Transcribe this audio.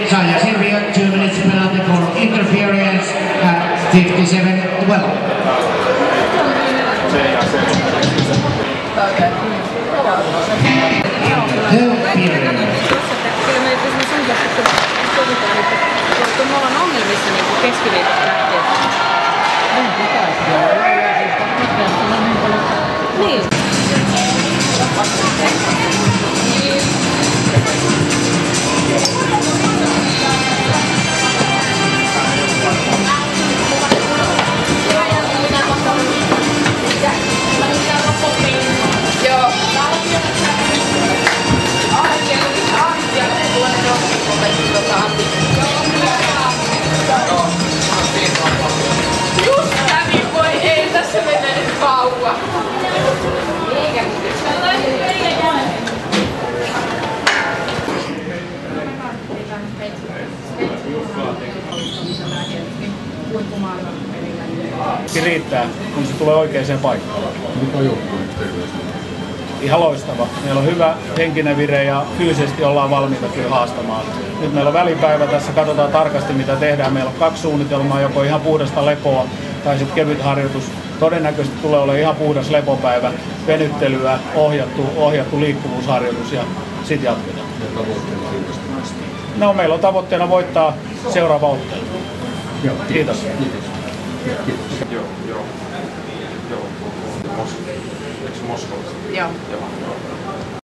Saija Sirviö, 2 minutes penalty for interference at 57-12. Kun me ollaan ongelmissa niin keskiviikosta lähtien. Niin. Riittää, kun se tulee oikeaan paikkaan. Mikä joukkue Ihan loistava. Meillä on hyvä henkinen vire ja fyysisesti ollaan valmiita kyllä haastamaan. Nyt meillä on välipäivä tässä, katsotaan tarkasti mitä tehdään. Meillä on 2 suunnitelmaa, joko ihan puhdasta lepoa tai sitten kevyt harjoitus. Todennäköisesti tulee olemaan ihan puhdas lepopäivä, venyttelyä, ohjattu liikkuvuusharjoitus ja sitten jatketaan. No, meillä on tavoitteena voittaa seuraava ottelu. Kiitos. Joo. Eikö Moskovassa? Joo.